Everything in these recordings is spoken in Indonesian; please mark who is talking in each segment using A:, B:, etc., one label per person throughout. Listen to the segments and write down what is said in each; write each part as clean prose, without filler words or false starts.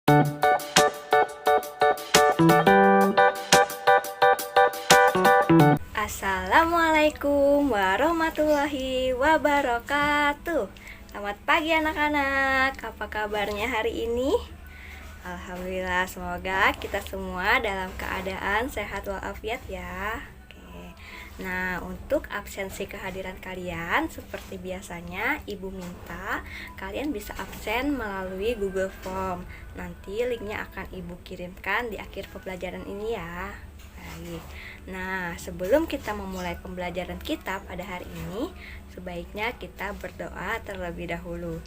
A: Assalamualaikum warahmatullahi wabarakatuh. Selamat pagi anak-anak. Apa kabarnya hari ini? Alhamdulillah, semoga kita semua dalam keadaan sehat walafiat ya. Oke. Nah, untuk absensi kehadiran kalian seperti biasanya Ibu minta kalian bisa absen melalui Google Form. Nanti linknya akan Ibu kirimkan di akhir pembelajaran ini ya. Baik. Nah, sebelum kita memulai pembelajaran kita pada hari ini, sebaiknya kita berdoa terlebih dahulu.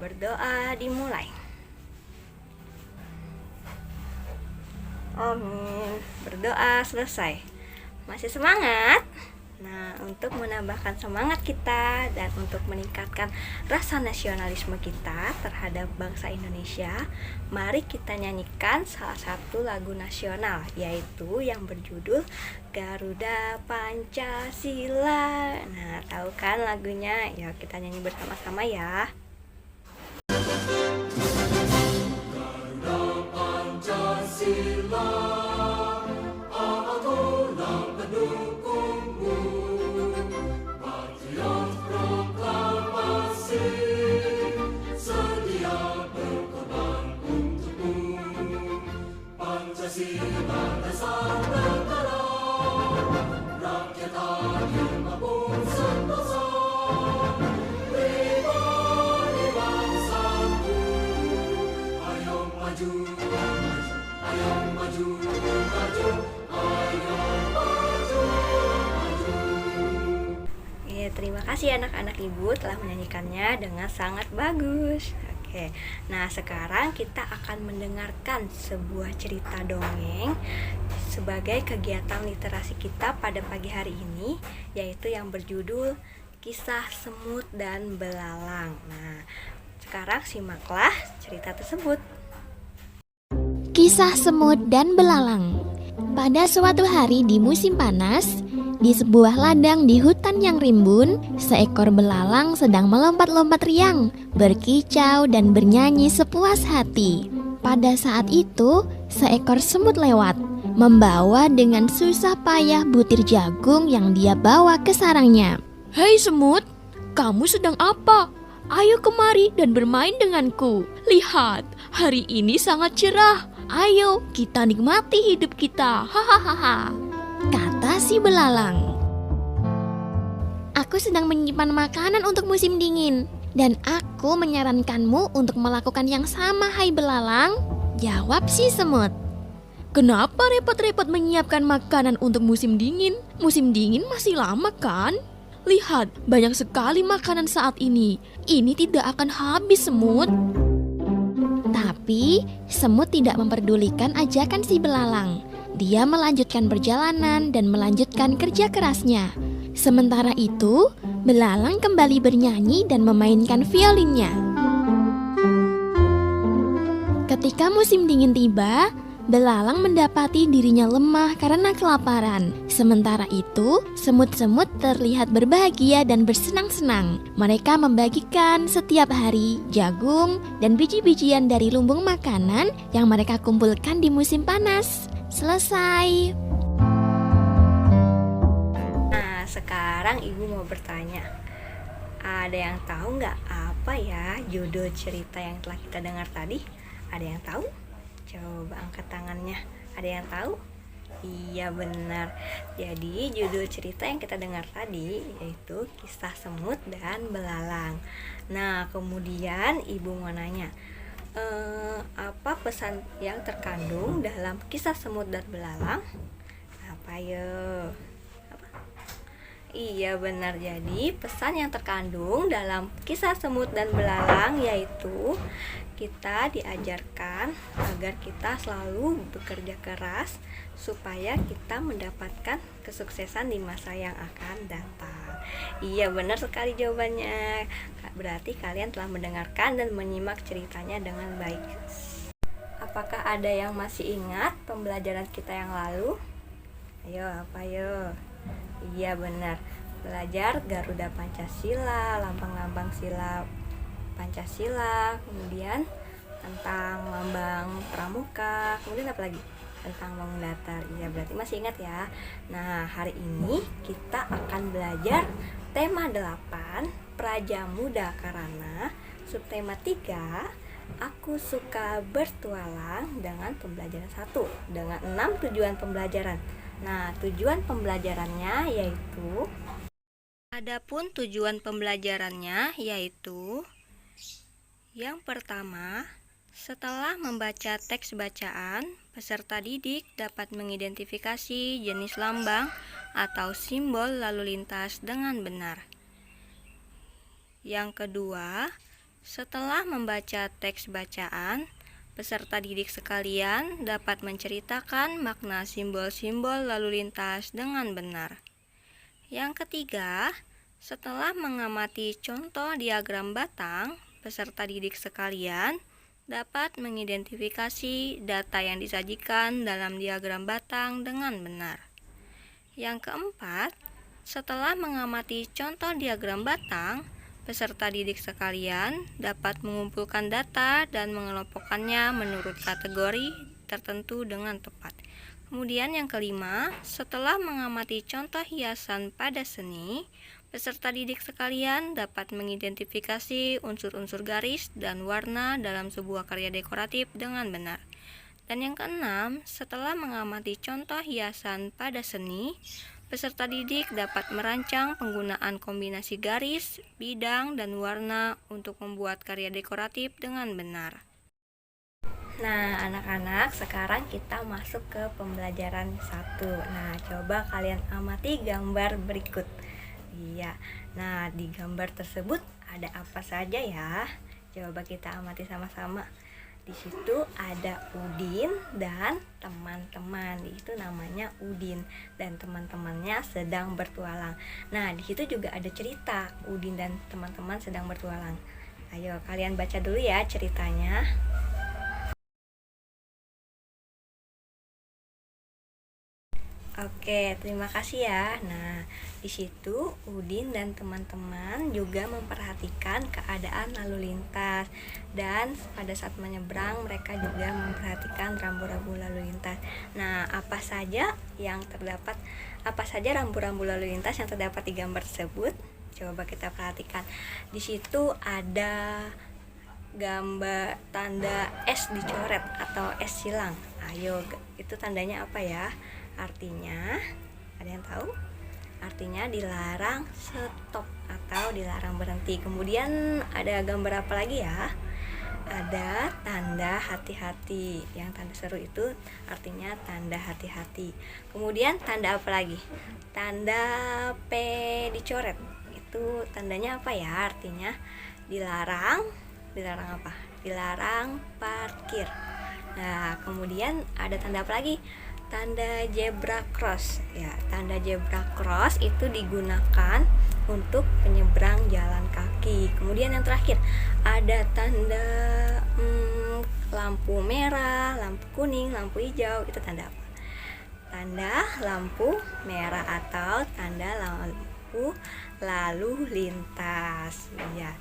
A: Berdoa dimulai. Amin. Berdoa selesai. Masih semangat? Nah, untuk menambahkan semangat kita dan untuk meningkatkan rasa nasionalisme kita terhadap bangsa Indonesia, mari kita nyanyikan salah satu lagu nasional, yaitu yang berjudul Garuda Pancasila. Nah, tahu kan lagunya? Yuk kita nyanyi bersama-sama ya.
B: Garuda Pancasila, akulah pendukungmu, patriot proklamasi, sedia berkorban untukmu. Pancasila dasar negara, rakyat adil maupun sentosa, pribadi bangsaku. Ayo maju, ayo maju, maju, ayo maju, maju.
A: Terima kasih anak-anak Ibu telah menyanyikannya dengan sangat bagus. Oke, nah sekarang kita akan mendengarkan sebuah cerita dongeng sebagai kegiatan literasi kita pada pagi hari ini, yaitu yang berjudul Kisah Semut dan Belalang. Nah, sekarang simaklah cerita tersebut.
C: Kisah Semut dan Belalang. Pada suatu hari di musim panas, di sebuah ladang di hutan yang rimbun, seekor belalang sedang melompat-lompat riang, berkicau dan bernyanyi sepuas hati. Pada saat itu, seekor semut lewat, membawa dengan susah payah butir jagung yang dia bawa ke sarangnya.
D: Hei semut, kamu sedang apa? Ayo kemari dan bermain denganku. Lihat, hari ini sangat cerah. Ayo, kita nikmati hidup kita. Hahaha.
C: Kata si belalang. Aku sedang menyimpan makanan untuk musim dingin, dan aku menyarankanmu untuk melakukan yang sama, hai belalang. Jawab si semut.
D: Kenapa repot-repot menyiapkan makanan untuk musim dingin? Musim dingin masih lama kan? Lihat, banyak sekali makanan saat ini. Ini tidak akan habis, semut.
C: Tapi semut tidak memperdulikan ajakan si belalang. Dia melanjutkan perjalanan dan melanjutkan kerja kerasnya. Sementara itu, belalang kembali bernyanyi dan memainkan violinnya. Ketika musim dingin tiba, belalang mendapati dirinya lemah karena kelaparan. Sementara itu, semut-semut terlihat berbahagia dan bersenang-senang. Mereka membagikan setiap hari jagung dan biji-bijian dari lumbung makanan yang mereka kumpulkan di musim panas. Selesai.
A: Nah, sekarang Ibu mau bertanya. Ada yang tahu nggak apa ya judul cerita yang telah kita dengar tadi? Ada yang tahu? Coba angkat tangannya. Ada yang tahu? Iya benar. Jadi judul cerita yang kita dengar tadi yaitu Kisah Semut dan Belalang. Nah, kemudian Ibu mau nanya, apa pesan yang terkandung dalam Kisah Semut dan Belalang? Apa ya? Iya benar, jadi pesan yang terkandung dalam Kisah Semut dan Belalang yaitu kita diajarkan agar kita selalu bekerja keras supaya kita mendapatkan kesuksesan di masa yang akan datang. Iya benar sekali jawabannya. Berarti kalian telah mendengarkan dan menyimak ceritanya dengan baik. Apakah ada yang masih ingat pembelajaran kita yang lalu? Ayo, apa yuk? Iya benar, belajar Garuda Pancasila, lambang-lambang sila Pancasila, kemudian tentang lambang pramuka, kemudian apa lagi? Tentang bangun datar. Ya, berarti masih ingat ya. Nah, hari ini kita akan belajar tema 8, Prajamuda Karana, subtema 3, Aku suka bertualang, dengan pembelajaran 1 dengan 6 tujuan pembelajaran. Nah, tujuan pembelajarannya yaitu yang pertama, setelah membaca teks bacaan, peserta didik dapat mengidentifikasi jenis lambang atau simbol lalu lintas dengan benar. Yang kedua, setelah membaca teks bacaan, peserta didik sekalian dapat menceritakan makna simbol-simbol lalu lintas dengan benar. Yang ketiga, setelah mengamati contoh diagram batang, peserta didik sekalian dapat mengidentifikasi data yang disajikan dalam diagram batang dengan benar. Yang keempat, setelah mengamati contoh diagram batang, peserta didik sekalian dapat mengumpulkan data dan mengelompokkannya menurut kategori tertentu dengan tepat. Kemudian yang kelima, setelah mengamati contoh hiasan pada seni, peserta didik sekalian dapat mengidentifikasi unsur-unsur garis dan warna dalam sebuah karya dekoratif dengan benar. Dan yang keenam, setelah mengamati contoh hiasan pada seni, peserta didik dapat merancang penggunaan kombinasi garis, bidang, dan warna untuk membuat karya dekoratif dengan benar. Nah, anak-anak, sekarang kita masuk ke pembelajaran 1. Nah, coba kalian amati gambar berikut. Iya. Nah, di gambar tersebut ada apa saja ya? Coba kita amati sama-sama. Di situ ada Udin dan teman-teman. Itu namanya Udin dan teman-temannya sedang bertualang. Nah, di situ juga ada cerita Udin dan teman-teman sedang bertualang. Ayo kalian baca dulu ya ceritanya. Oke, terima kasih ya. Nah, di situ Udin dan teman-teman juga memperhatikan keadaan lalu lintas, dan pada saat menyeberang mereka juga memperhatikan rambu-rambu lalu lintas. Nah, apa saja rambu-rambu lalu lintas yang terdapat di gambar tersebut? Coba kita perhatikan. Di situ ada gambar tanda S dicoret atau S silang. Ayo, itu tandanya apa ya? Artinya, ada yang tahu? Artinya dilarang stop atau dilarang berhenti. Kemudian ada gambar apa lagi ya? Ada tanda hati-hati. Yang tanda seru itu artinya tanda hati-hati. Kemudian tanda apa lagi? Tanda P dicoret. Itu tandanya apa ya? Artinya dilarang apa? Dilarang parkir. Nah, kemudian ada tanda apa lagi? Tanda zebra cross. Ya, tanda zebra cross itu digunakan untuk penyeberang jalan kaki. Kemudian yang terakhir ada tanda lampu merah, lampu kuning, lampu hijau. Itu tanda apa? Tanda lampu merah atau tanda lampu lalu lintas. Ya.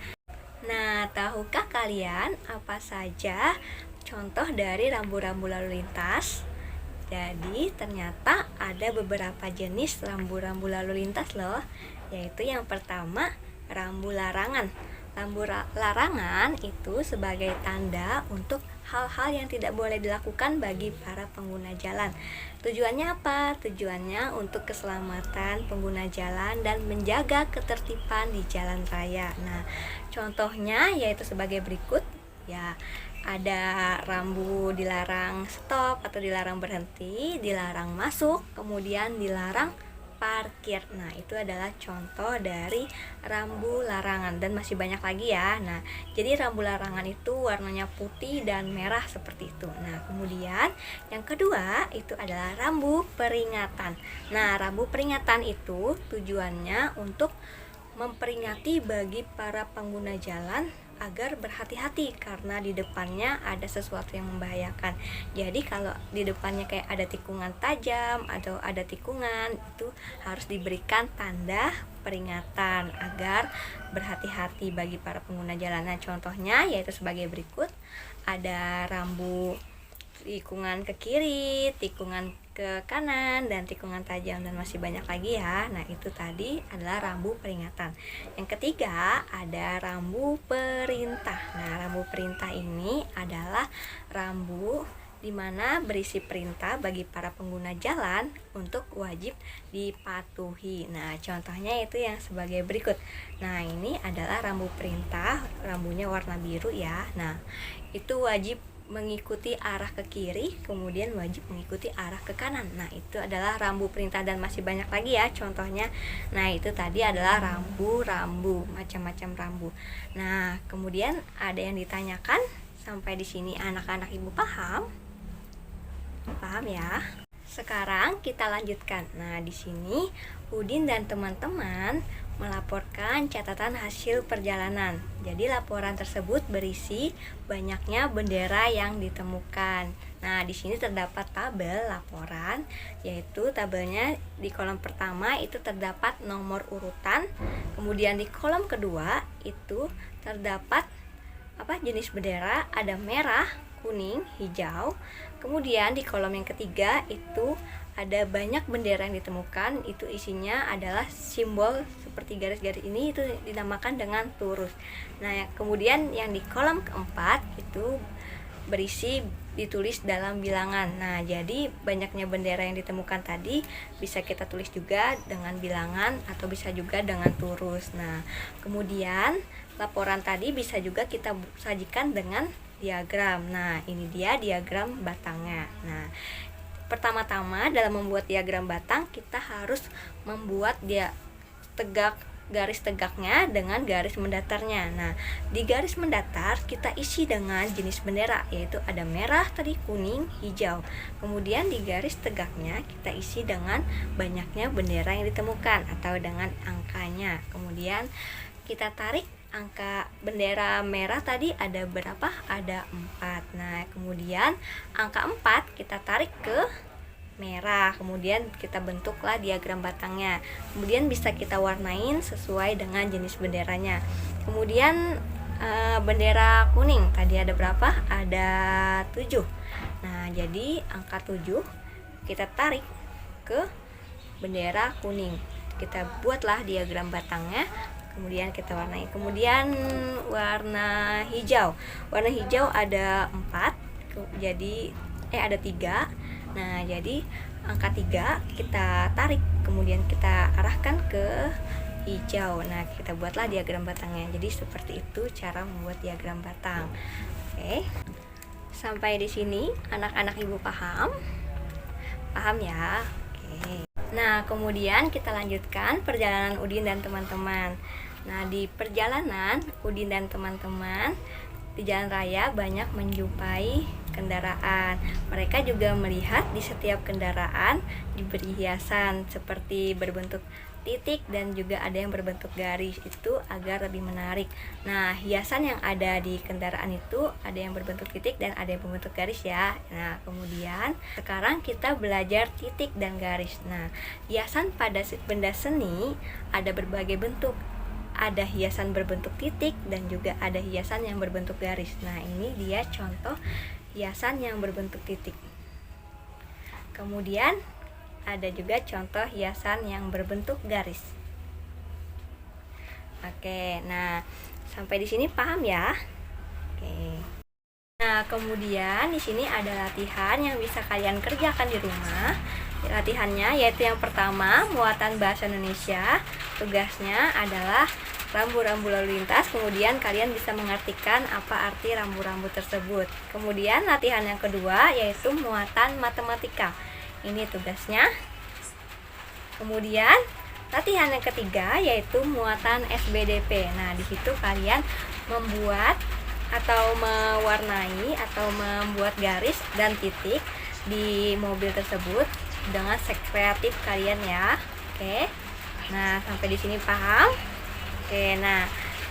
A: Nah, tahukah kalian apa saja contoh dari rambu-rambu lalu lintas? Jadi ternyata ada beberapa jenis rambu-rambu lalu lintas loh. Yaitu yang pertama, rambu larangan. Rambu larangan itu sebagai tanda untuk hal-hal yang tidak boleh dilakukan bagi para pengguna jalan. Tujuannya apa? Tujuannya untuk keselamatan pengguna jalan dan menjaga ketertiban di jalan raya. Nah, contohnya yaitu sebagai berikut ya. Ada rambu dilarang stop atau dilarang berhenti, dilarang masuk, kemudian dilarang parkir. Nah, itu adalah contoh dari rambu larangan, dan masih banyak lagi ya. Nah, jadi rambu larangan itu warnanya putih dan merah seperti itu. Nah, kemudian yang kedua itu adalah rambu peringatan. Nah, rambu peringatan itu tujuannya untuk memperingati bagi para pengguna jalan agar berhati-hati karena di depannya ada sesuatu yang membahayakan. Jadi kalau di depannya kayak ada tikungan tajam atau ada tikungan, itu harus diberikan tanda peringatan agar berhati-hati bagi para pengguna jalan. Nah, contohnya yaitu sebagai berikut. Ada rambu tikungan ke kiri, tikungan ke kanan, dan tikungan tajam, dan masih banyak lagi ya. Nah, itu tadi adalah rambu peringatan. Yang ketiga ada rambu perintah. Nah, rambu perintah ini adalah rambu di mana berisi perintah bagi para pengguna jalan untuk wajib dipatuhi. Nah, contohnya itu yang sebagai berikut. Nah, ini adalah rambu perintah, rambunya warna biru ya. Nah, itu wajib mengikuti arah ke kiri, kemudian wajib mengikuti arah ke kanan. Nah, itu adalah rambu perintah, dan masih banyak lagi ya contohnya. Nah, itu tadi adalah rambu-rambu, macam-macam rambu. Nah, kemudian ada yang ditanyakan, sampai di sini anak-anak ibu paham? Paham ya? Sekarang kita lanjutkan. Nah, di sini Udin dan teman-teman melaporkan catatan hasil perjalanan. Jadi laporan tersebut berisi banyaknya bendera yang ditemukan. Nah, di sini terdapat tabel laporan, yaitu tabelnya di kolom pertama itu terdapat nomor urutan, kemudian di kolom kedua itu terdapat jenis bendera, ada merah, kuning, hijau. Kemudian di kolom yang ketiga itu ada banyak bendera yang ditemukan, itu isinya adalah simbol seperti garis-garis ini, itu dinamakan dengan turus. Nah, kemudian yang di kolom keempat itu berisi ditulis dalam bilangan. Nah, jadi banyaknya bendera yang ditemukan tadi bisa kita tulis juga dengan bilangan atau bisa juga dengan turus. Nah, kemudian laporan tadi bisa juga kita sajikan dengan diagram. Nah, ini dia diagram batangnya. Nah, pertama-tama dalam membuat diagram batang kita harus membuat dia garis tegaknya dengan garis mendatarnya. Nah, di garis mendatar kita isi dengan jenis bendera, yaitu ada merah, tadi kuning, hijau. Kemudian di garis tegaknya kita isi dengan banyaknya bendera yang ditemukan atau dengan angkanya. Kemudian kita tarik angka bendera merah tadi ada berapa? Ada 4. Nah, kemudian angka 4 kita tarik ke merah, kemudian kita bentuklah diagram batangnya. Kemudian bisa kita warnain sesuai dengan jenis benderanya. Kemudian bendera kuning tadi ada berapa? Ada 7. Nah, jadi angka 7 kita tarik ke bendera kuning. Kita buatlah diagram batangnya, kemudian kita warnai. Kemudian warna hijau. Warna hijau ada 4. Jadi ada 3. Nah, jadi angka 3 kita tarik, kemudian kita arahkan ke hijau. Nah, kita buatlah diagram batangnya. Jadi seperti itu cara membuat diagram batang. Oke. Sampai di sini anak-anak ibu paham? Paham ya? Oke. Nah, kemudian kita lanjutkan perjalanan Udin dan teman-teman. Nah, di perjalanan Udin dan teman-teman di jalan raya banyak menjumpai kendaraan. Mereka juga melihat di setiap kendaraan diberi hiasan seperti berbentuk titik dan juga ada yang berbentuk garis, itu agar lebih menarik. Nah, hiasan yang ada di kendaraan itu ada yang berbentuk titik dan ada yang berbentuk garis ya. Nah, kemudian sekarang kita belajar titik dan garis. Nah, hiasan pada benda seni ada berbagai bentuk. Ada hiasan berbentuk titik dan juga ada hiasan yang berbentuk garis. Nah, ini dia contoh hiasan yang berbentuk titik. Kemudian ada juga contoh hiasan yang berbentuk garis. Oke, nah sampai di sini paham ya? Oke. Nah, kemudian di sini ada latihan yang bisa kalian kerjakan di rumah. Latihannya yaitu yang pertama, muatan bahasa Indonesia. Tugasnya adalah rambu-rambu lalu lintas, kemudian kalian bisa mengartikan apa arti rambu-rambu tersebut. Kemudian latihan yang kedua yaitu muatan matematika. Ini tugasnya. Kemudian latihan yang ketiga yaitu muatan SBDP. Nah, di situ kalian membuat atau mewarnai atau membuat garis dan titik di mobil tersebut dengan sekreatif kalian ya. Oke. Nah, sampai di sini paham? Oke, nah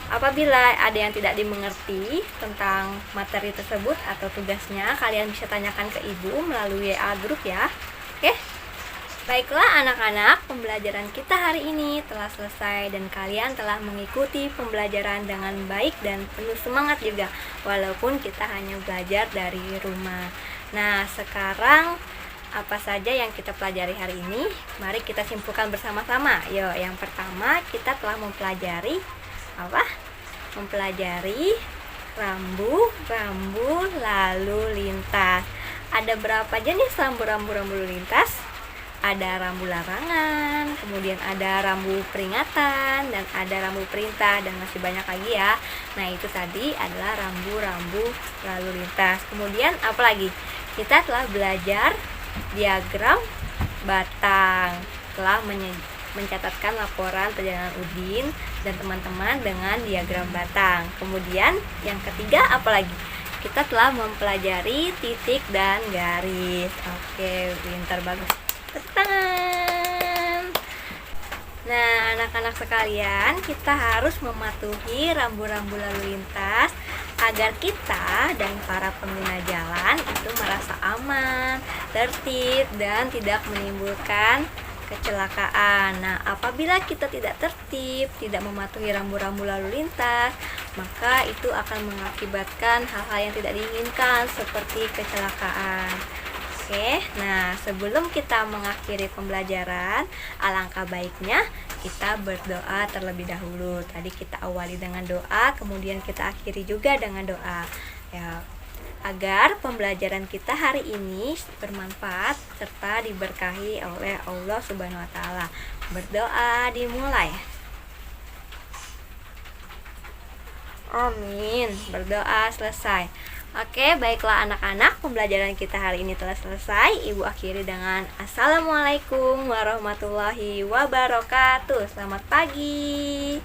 A: Apabila ada yang tidak dimengerti tentang materi tersebut atau tugasnya, kalian bisa tanyakan ke ibu melalui WA grup ya. Oke? Baiklah anak-anak, pembelajaran kita hari ini telah selesai dan kalian telah mengikuti pembelajaran dengan baik dan penuh semangat juga, walaupun kita hanya belajar dari rumah. Nah, sekarang apa saja yang kita pelajari hari ini? Mari kita simpulkan bersama-sama. Yuk, yang pertama kita telah mempelajari apa? Mempelajari rambu-rambu lalu lintas. Ada berapa jenis rambu-rambu lalu lintas? Ada rambu larangan, kemudian ada rambu peringatan, dan ada rambu perintah, dan masih banyak lagi ya. Nah, itu tadi adalah rambu-rambu lalu lintas. Kemudian apa lagi? Kita telah belajar diagram batang, telah mencatatkan laporan perjalanan Udin dan teman-teman dengan diagram batang. Kemudian yang ketiga apa lagi? Kita telah mempelajari titik dan garis. Oke, pintar, bagus. Tepuk tangan. Nah, anak-anak sekalian, kita harus mematuhi rambu-rambu lalu lintas agar kita dan para pengguna jalan itu merasa aman, tertib, dan tidak menimbulkan kecelakaan. Nah, apabila kita tidak tertib, tidak mematuhi rambu-rambu lalu lintas, maka itu akan mengakibatkan hal-hal yang tidak diinginkan seperti kecelakaan. Oke, nah sebelum kita mengakhiri pembelajaran, alangkah baiknya kita berdoa terlebih dahulu. Tadi kita awali dengan doa, kemudian kita akhiri juga dengan doa. Ya, agar pembelajaran kita hari ini bermanfaat serta diberkahi oleh Allah Subhanahu wa taala. Berdoa dimulai. Amin. Berdoa selesai. Oke, baiklah anak-anak, pembelajaran kita hari ini telah selesai. Ibu akhiri dengan Assalamualaikum warahmatullahi wabarakatuh. Selamat pagi.